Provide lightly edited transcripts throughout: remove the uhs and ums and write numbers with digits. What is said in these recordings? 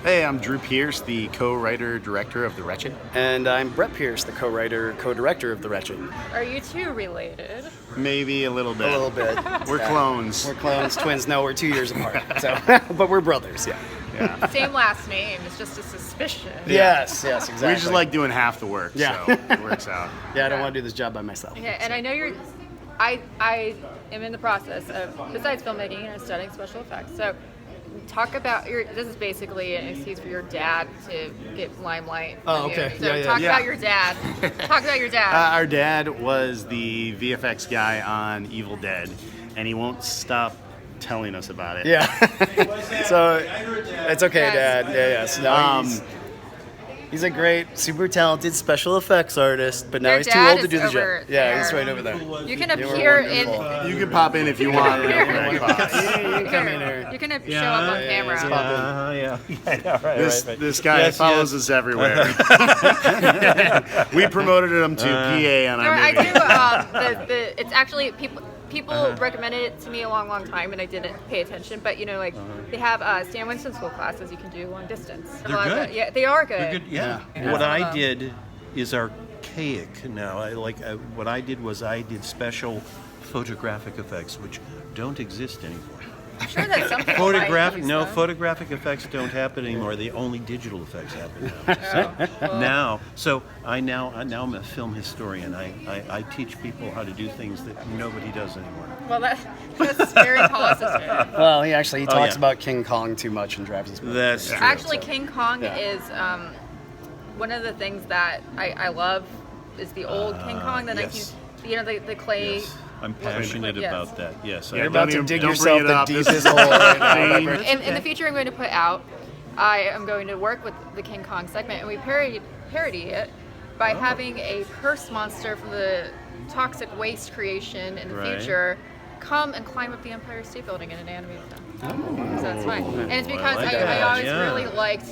Hey, I'm Drew Pierce, the co-writer, director of The Wretched. And I'm Brett Pierce, the co-writer, co-director of The Wretched. Are you two related? Maybe a little bit. A little bit. We're clones. We're clones, twins. No, we're 2 years apart. So, but we're brothers. Yeah. Yeah. Same last name. It's just a suspicion. Yes, exactly. We just like doing half the work, Yeah. so it works out. Yeah, I don't want to do this job by myself. Okay, and I know I am in the process of, besides filmmaking, studying special effects. So talk about this is basically an excuse for your dad to get limelight. Oh, from you. okay. So Yeah. talk about your dad. Talk about your dad. Our dad was the VFX guy on Evil Dead, and he won't stop telling us about it. Yeah. So it's okay, Yes. Dad. Yes. No, he's a great, super talented special effects artist, but now Your he's too dad old to is do the job. over Yeah, there. he's right over there. You can You were appear in. wonderful. You can pop in if you want. Here. Come in here. You can show up on camera. This guy follows us everywhere. We promoted him to PA on No, our I movie. do. It's actually people recommended it to me a long time, and I didn't pay attention. But they have Stan Winston school classes you can do long distance. They're good. Yeah, they are good. They're good. Yeah. Yeah. What Some of I them. did is archaic now. What I did was I did special photographic effects, which don't exist anymore. I'm sure that some people might use them. Photographic effects don't happen anymore. The only digital effects happen now. So I'm a film historian. I teach people how to do things that nobody does anymore. Well, that's very positive. Well, he talks yeah. about King Kong too much in Travis's book. That's true. Actually, King Kong Yeah. is one of the things that I love is the old King Kong, the yes. 19, the clay. Yes. I'm passionate Yes. about that. Yes. You're I- about to Don't dig bring yourself it the up. This deepest is- hole right now. In the future, I'm going to put out. I am going to work with the King Kong segment, and we parody it by having a purse monster from the toxic waste creation in the Right. future come and climb up the Empire State Building in an animated film. So it's fine, and it's because like I that. always Yeah. really liked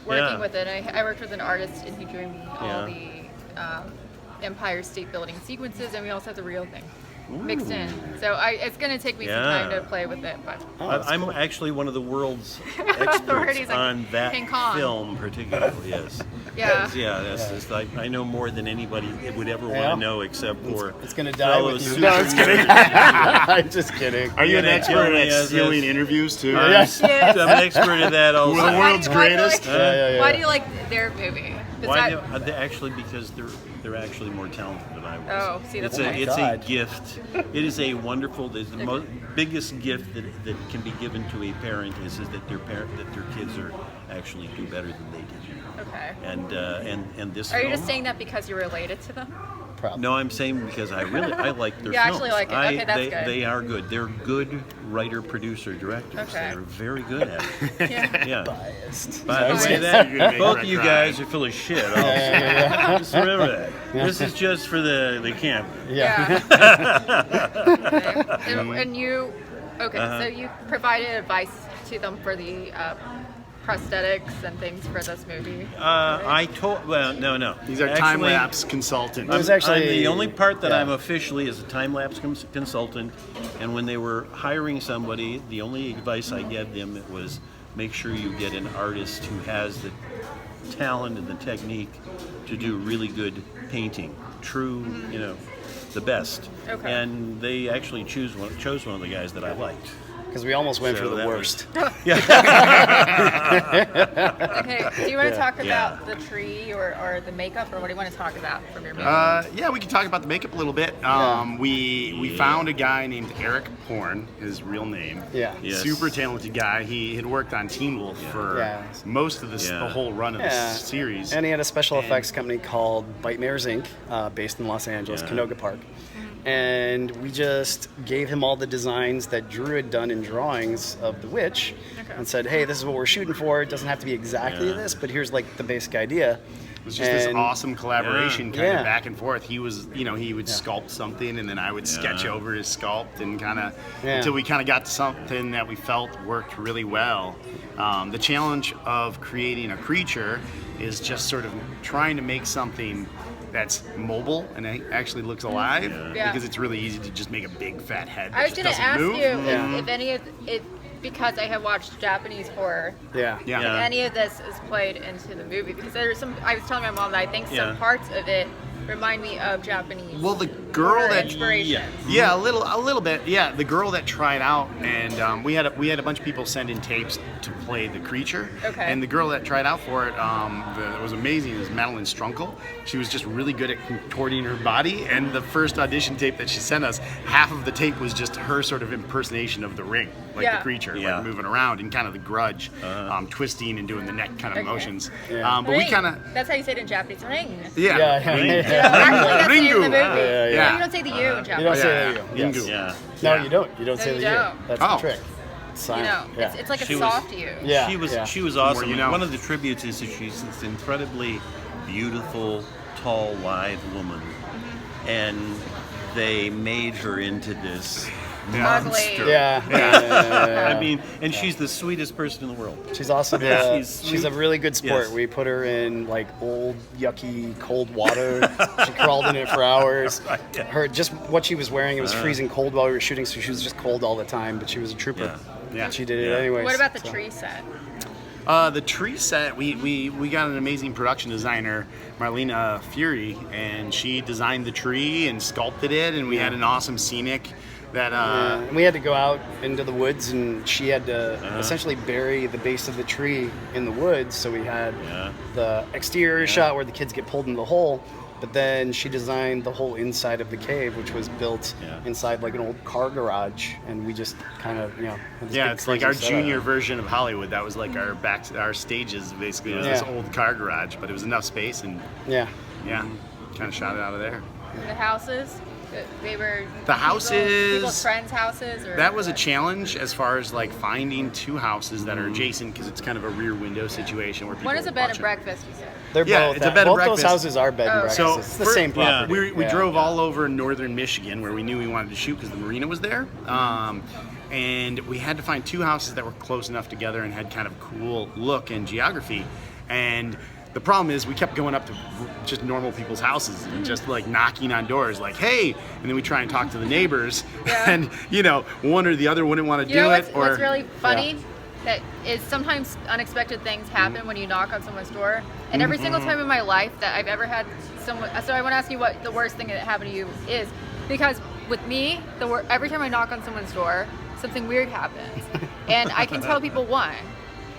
working Yeah. with it. I worked with an artist, and he drew me all Yeah. the Empire State Building sequences, and we also have the real thing mixed in. So it's going to take me some Yeah. time to play with it, but. I'm actually one of the world's Authorities experts on on that King Kong. film, particularly. Yes. Yeah. That's just, I know more than anybody would ever want Yeah. to know, except for It's gonna die fellow with you. super No, it's kidding. nerds. I'm just kidding. Are you an Yeah, expert yeah, at yeah, stealing yes. interviews too? Yes. Yes. I'm an expert at that also. We're the world's Why do you greatest. like- Yeah. Why do you like their movie? Actually, because they're actually more talented than I was. Oh, see, that's it's why. a gift. It is a wonderful. The biggest gift that can be given to a parent is that their kids are actually do better than they did. Okay. And this. Are you film, just saying that because you're related to them? No, I'm saying because I like their You actually films. like it. Okay, that's good. They are good. They're good writer, producer, directors. Okay. They're very good at it. Yeah. Yeah. Biased. By the way, You're that gonna make both Brett of you cry. guys are full of shit. Also. Just remember that. This is just for the camp. Yeah. Okay. And you, so you provided advice to them for the prosthetics and things for this movie. No. He's our Actually, time-lapse consultant. It was I'm actually the only part that yeah. I'm officially is a time-lapse consultant, and when they were hiring somebody, the only advice I gave them was make sure you get an artist who has the talent and the technique to do really good painting, true, the best. Okay. And they actually chose one of the guys that I liked. because we almost went So for the that worst. Okay, do you want to talk Yeah. about the tree or the makeup, or what do you want to talk about from your movie? Yeah, we can talk about the makeup a little bit. We found a guy named Eric Porn, his real name. Yeah. Yes. Super talented guy. He had worked on Teen Wolf for Yeah. most of the whole run of Yeah. this series. And he had a special effects company called Bightmares Inc., based in Los Angeles, Yeah. Canoga Park. And we just gave him all the designs that Drew had done in drawings of the witch and said, hey, this is what we're shooting for. It doesn't have to be exactly this, but here's like the basic idea. It was just this And- awesome collaboration kind Yeah. of back and forth. He was, he would sculpt something and then I would sketch over his sculpt and kind of until we kind of got to something that we felt worked really well. The challenge of creating a creature is just sort of trying to make something that's mobile and it actually looks alive Yeah. because it's really easy to just make a big fat head that I was just going to doesn't ask move. you if any of it, because I have watched Japanese horror. Yeah. Yeah. If any of this is played into the movie, because there's some. I was telling my mom that I think Yeah. some parts of it remind me of Japanese. Well, the girl horror that inspiration. Yeah, a little bit. Yeah, the girl that tried out, and we had a bunch of people send in tapes to play the creature. Okay. And the girl that tried out for it, that was amazing. Was Madeline Strunkel. She was just really good at contorting her body. And the first audition tape that she sent us, half of the tape was just her sort of impersonation of the Ring, like Yeah. the creature, Yeah. like moving around, and kind of the Grudge, twisting and doing the neck kind of Okay. motions. Yeah. But we Ring. kind of That's how you say it in Japanese. Ring. yeah. Yeah. Ring. Actually, that's the name of the movie. Yeah, yeah. No, you don't say the U in You don't Japanese. say Yeah. the U. Yes. Ingu. Yeah. No, Yeah. you don't. You don't No, say you the U. don't. That's Oh. the trick. You Silent. know, Yeah. it's like a She was- soft U. Yeah. She was awesome. you know. One of the tributes is that she's this incredibly beautiful, tall, lithe woman, and they made her into this monster. Yeah. I mean, and she's the sweetest person in the world. She's also Yeah. she's a really good sport. Yes. We put her in like old, yucky, cold water. She crawled in it for hours. Yeah. Her just what she was wearing, it was freezing cold while we were shooting, so she was just cold all the time. But she was a trooper. Yeah. Yeah. She did it Yeah. anyways. What about the so. tree set? The tree set, we got an amazing production designer, Marlena Fury, and she designed the tree and sculpted it, and we had an awesome scenic that And we had to go out into the woods, and she had to essentially bury the base of the tree in the woods. So we had the exterior shot where the kids get pulled in the hole, but then she designed the whole inside of the cave, which was built inside like an old car garage, and we just kind of had this yeah, big it's like crazy our setup. junior version of Hollywood. That was like our stages basically. It was this Yeah. old car garage, but it was enough space, and Yeah. kind of shot it out of there. The houses? They were The houses- people's friends' houses, or That was a what? challenge as far as like finding two houses that are adjacent, because it's kind of a rear window situation where people. What is a will bed watch and it. breakfast? You said. They're Yeah, both it's a bed and both breakfast. those houses are bed and Oh, breakfast. So it's the for- same property. We Yeah. drove all over northern Michigan where we knew we wanted to shoot because the marina was there. And we had to find two houses that were close enough together and had kind of cool look and geography. And the problem is we kept going up to just normal people's houses and just like knocking on doors like, hey, and then we try and talk to the neighbors and, one or the other wouldn't want to You know do what's, it. Or what's really funny? That is sometimes unexpected things happen when you knock on someone's door. And every single time in my life that I've ever had someone, so I want to ask you what the worst thing that happened to you is, because with me, every time I knock on someone's door, something weird happens, and I can tell people one,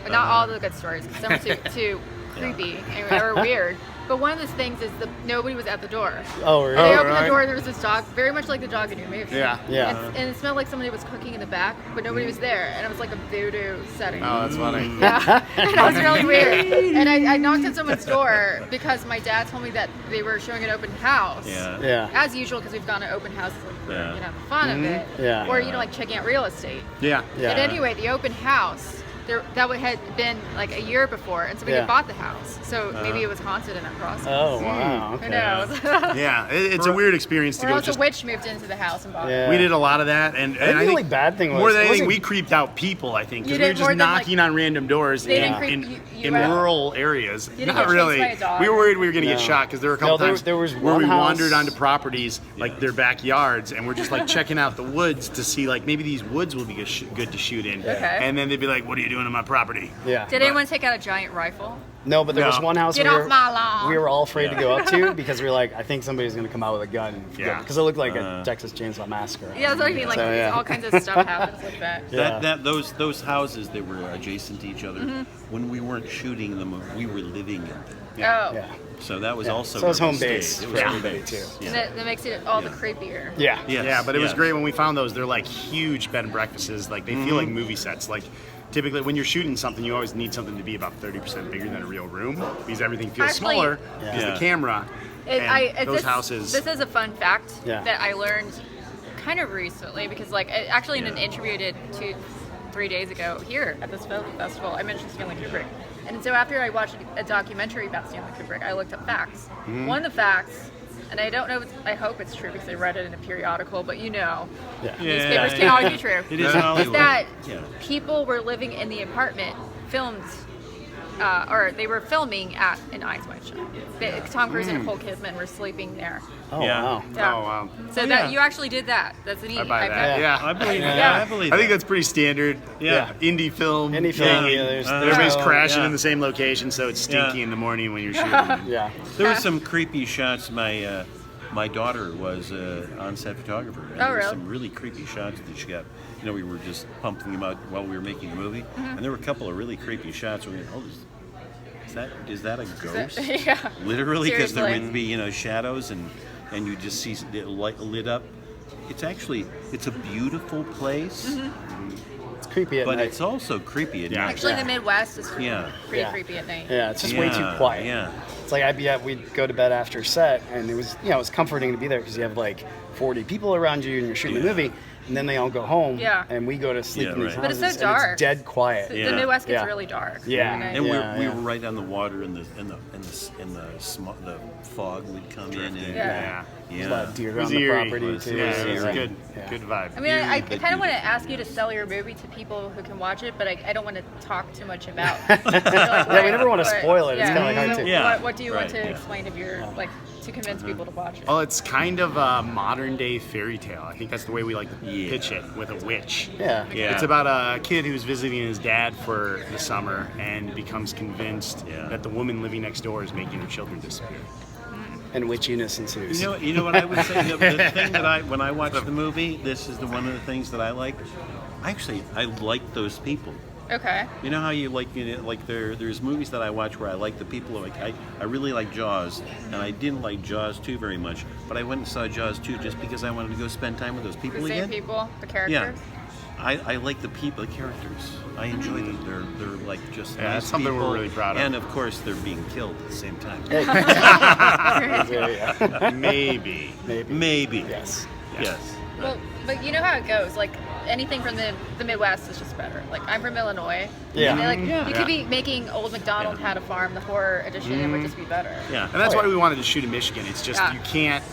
but not all the good stories, because some are too creepy or weird. But one of those things is nobody was at the door. Oh, really? And they opened right. the door, there was this dog, very much like the dog in your movie. Yeah. Yeah. And it smelled like somebody was cooking in the back, but nobody was there. And it was like a voodoo setting. Oh, that's funny. Yeah, and it was really weird. And I knocked on someone's door because my dad told me that they were showing an open house. Yeah. Yeah. As usual, because we've gone to open houses like, for Yeah. the fun of it. Yeah. Or, like checking out real estate. Yeah. Yeah. But anyway, the open house, had been like a year before, and somebody had bought the house. So maybe it was haunted in that process. Oh, wow. Okay. Who knows? Yeah, it's a weird experience to Or go else just. a witch moved into the house and bought it. Yeah. We did a lot of that, and think I the think only bad thing was more than it anything, wasn't- we creeped out people. I think You because we were did just more than, like- knocking on random doors They in, didn't creep you in out? rural areas. didn't Not get chased really. by a dog? We were worried we were going to No. get shot because there were a couple No, times there was where one we house- wandered onto properties like their backyards, and we're just like checking out the woods to see like maybe these woods will be good to shoot in. Okay. And then they'd be like, "What are you doing on my property?" Yeah. Did anyone take out a giant rifle? No, but there was No. one house Get we off were, my lawn. we were all afraid to go up to because we were like, I think somebody's going to come out with a gun. Yeah. Because it looked like a Texas Chainsaw Massacre. Yeah, that's what I mean. Like So, yeah. all kinds of stuff happens like that. Yeah. Those houses that were adjacent to each other, when we weren't shooting them, we were living in them. Oh, Yeah. So that was Yeah. also So it was where we home base stayed. It for was home everybody, base. too. and that makes it all the creepier. Yeah. Yes, Yeah, but it was yes. great when we found those. They're like huge bed and breakfasts. Like they feel like movie sets. Like typically when you're shooting something, you always need something to be about 30% bigger than a real room because everything feels Actually- smaller because Yeah. the camera. And those houses. This is a fun fact Yeah. that I learned kind of recently because, actually in an interview I did 2-3 days ago here at this film festival, I mentioned Stanley Kubrick. And so after I watched a documentary about Stanley Kubrick, I looked up facts. One of the facts, and I don't know, I hope it's true because I read it in a periodical, but Yeah. newspapers can always be true. It is Is Hollywood. that Yeah. people were living in the apartment, filmed or they were filming at an Eyes Wide Shut. Tom Cruise and Nicole Kidman were sleeping there. Oh, Yeah. wow. Yeah. Oh wow. So that you actually did that. That's neat. I buy that. Yeah. I believe it. Yeah. I believe I think it. that's pretty standard. Yeah. Indie film. Indie film, thing. yeah, there's Everybody's no- crashing yeah. in the same location, so it's stinky Yeah. in the morning when you're shooting. Yeah. There were some creepy shots. My daughter was on-set photographer. And there were really? some really creepy shots that she got. You know, we were just pumping them out while we were making the movie, and there were a couple of really creepy shots. We went, oh, is that a ghost? Yeah. Literally, because there Seriously. would be shadows and you just see it lit up. It's a beautiful place, It's creepy at but night. it's also creepy at Yeah. night. Actually, the Midwest is pretty Yeah. creepy at night. Yeah, it's just way too quiet. Yeah. It's like we'd go to bed after set, and it was it was comforting to be there because you have like 40 people around you and you're shooting the movie, and then they all go home, Yeah. and we go to sleep Yeah, in these right. But it's houses, so and dark. it's dead quiet. The Yeah. Midwest gets Yeah. really dark. Yeah. at night. And Yeah, we yeah. were right on the water, and the fog would come in, and Yeah. There's a lot of deer It was on the eerie. property It was- too. Yeah, it was Right. good. Yeah. Good vibe. I mean, I but kind of want to beautiful. ask you to sell your movie to people who can watch it, but I don't want to talk too much about. Yeah, we never want to spoil it. It's kind of like hard So to. Yeah. What do you want Right, to yeah. explain of your to convince people to watch it? Well, it's kind of a modern day fairy tale. I think that's the way we like to Yeah. pitch it, with a witch. Yeah. Yeah. It's about a kid who's visiting his dad for the summer and becomes convinced Yeah. that the woman living next door is making her children disappear. And witchiness ensues. You know what I would say? The thing that when I watch the movie, this is one of the things that I like. I like those people. Okay. You know how you like there's movies that I watch where I like the people. Like I really like Jaws, and I didn't like Jaws 2 very much, but I went and saw Jaws 2 just because I wanted to go spend time with those people The same again. people, the characters. Yeah. I like the people, the characters. I enjoy them. They're like just Yeah, nice that's something we're people. really proud of. And of course, they're being killed at the same time. Yeah. Maybe. Maybe. Yes. Yes. Well, but you know how it goes. Like anything from the Midwest is just better. Like I'm from Illinois. Yeah. And like Yeah. you could be making Old MacDonald Had a Farm, the horror edition, it would just be better. Yeah. And that's Oh, why yeah. we wanted to shoot in Michigan. It's just Yeah. you can't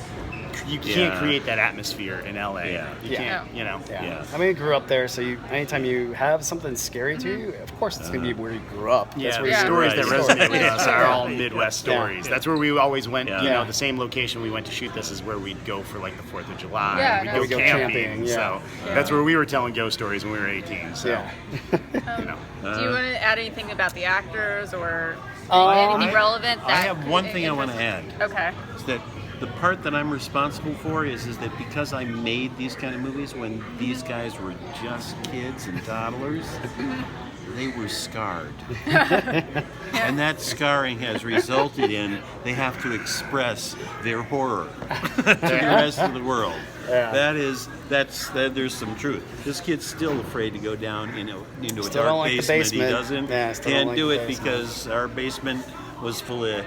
Yeah. create that atmosphere in LA. Yeah. You Yeah. can't, you know. Yeah. Yeah. I mean, I grew up there, so anytime you have something scary to you, of course it's going to be where you grew up. That's Yeah, where the you stories Right. that resonate with Yeah. us are all Midwest Yeah. stories. That's where we always went. Yeah. You know, Yeah. the same location we went to shoot this is where we'd go for like the 4th of July. Yeah, We'd no, go we go camping. camping, yeah. So Yeah. that's where we were telling ghost stories when we were 18. So Yeah. you know. Do you want to add anything about the actors or Um, anything relevant? I that have one thing I want to add. Okay. Is that the part that I'm responsible for is that because I made these kind of movies when these guys were just kids and toddlers, they were scarred. And that scarring has resulted in they have to express their horror to the rest of the world. Yeah. There's some truth. This kid's still afraid to go down into a Still dark don't like the basement. basement. He doesn't Yeah, still don't can't like do the it basement. because our basement was full of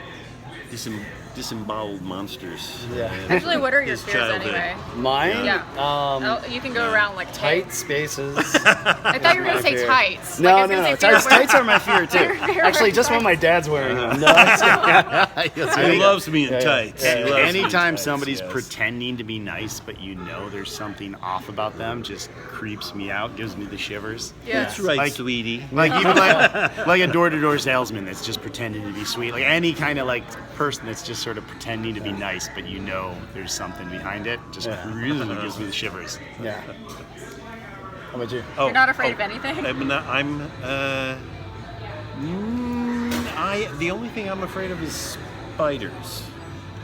disemboweled monsters. Yeah. Actually, what are your His fears childhood. anyway? Mine? Yeah. Oh, you can go around like Tight spaces. I thought you were my gonna say fear. tights. No, Like, I was no, gonna no. say fear Tights are my fear too. Fear Actually, wearing just when my dad's wearing them. No, He loves me in Yeah, yeah. tights. Yeah, He yeah. loves me in Anytime tights, somebody's yes. pretending to be nice, but you know there's something off about them, just creeps me out, gives me the shivers. Yeah. That's right, Like- sweetie. Like even like a door-to-door salesman that's just pretending to be sweet. Like any kind of like person that's just sort of pretending to be nice, but you know there's something behind it. Just really gives me the shivers. Yeah. How about you? Oh, You're not afraid of anything? The only thing I'm afraid of is spiders.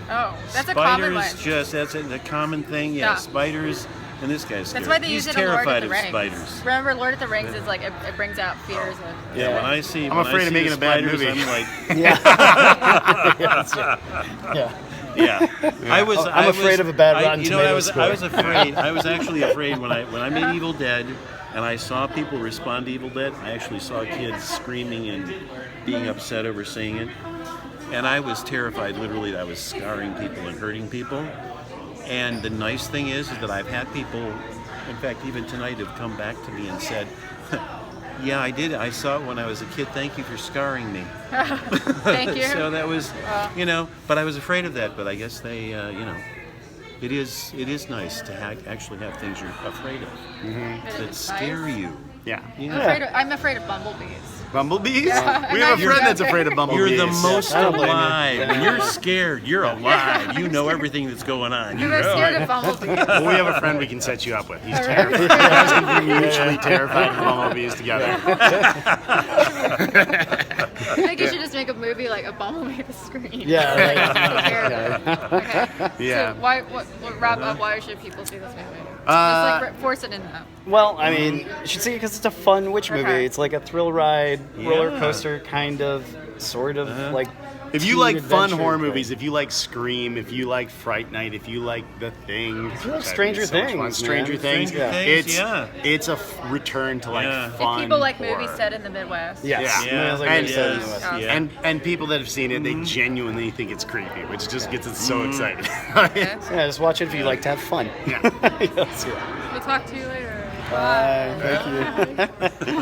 Oh, that's a common one. That's a common thing. Yeah, Yeah. spiders. And this guy's scared. That's why they He's use it in Lord of terrified the of Rings. spiders. Remember, Lord of the Rings is like it brings out fears of. Yeah, when I see, I'm when I afraid of see making the a bad spiders, movie. I'm like, Yeah. yeah. I'm afraid of a bad Rotten Tomatoes score. I was afraid. I was actually afraid when I made Evil Dead, and I saw people respond to Evil Dead. I actually saw kids screaming and being upset over seeing it, and I was terrified. Literally, that I was scarring people and hurting people. And the nice thing is that I've had people, in fact, even tonight, have come back to me and said, "Yeah, I did. I saw it when I was a kid. Thank you for scarring me." Thank you. So that was, but I was afraid of that. But I guess they, it is nice to actually have things you're afraid of It that is scare nice. you. Yeah. Yeah. I'm afraid of bumblebees. Bumblebees? Yeah. We have a You're friend that's afraid of bumblebees. You're the most I don't blame you. alive. When you're scared, you're alive. You know everything that's going on. You're scared of bumblebees. Well, we have a friend we can set you up with. He's terrified. You guys can be mutually terrified of bumblebees together. I think you should just make a movie like a bumblebee with a screen. Yeah, Okay. Yeah. So wrap up? Why should people see this movie? Uh, Just force it in them. Well, I mean, you should see it because it's a fun witch movie. Okay. It's like a thrill ride, roller coaster kind of, sort of like. If you teen like fun adventure horror thing. movies, if you like Scream, if you like Fright Night, if you like The Thing, If you like which I Stranger think is so much fun, Things, Stranger man. Things, Stranger Things, it's a return to like Yeah. fun. If people like horror. movies set in the Midwest. Yes. Yeah. Yeah. Like And- you said in the West. Yeah. And people that have seen it, they genuinely think it's creepy, which just gets us so excited. Okay. Yeah, just watch it if you like to have fun. Yeah. Yes, yeah. We'll talk to you later. Bye. Thank you.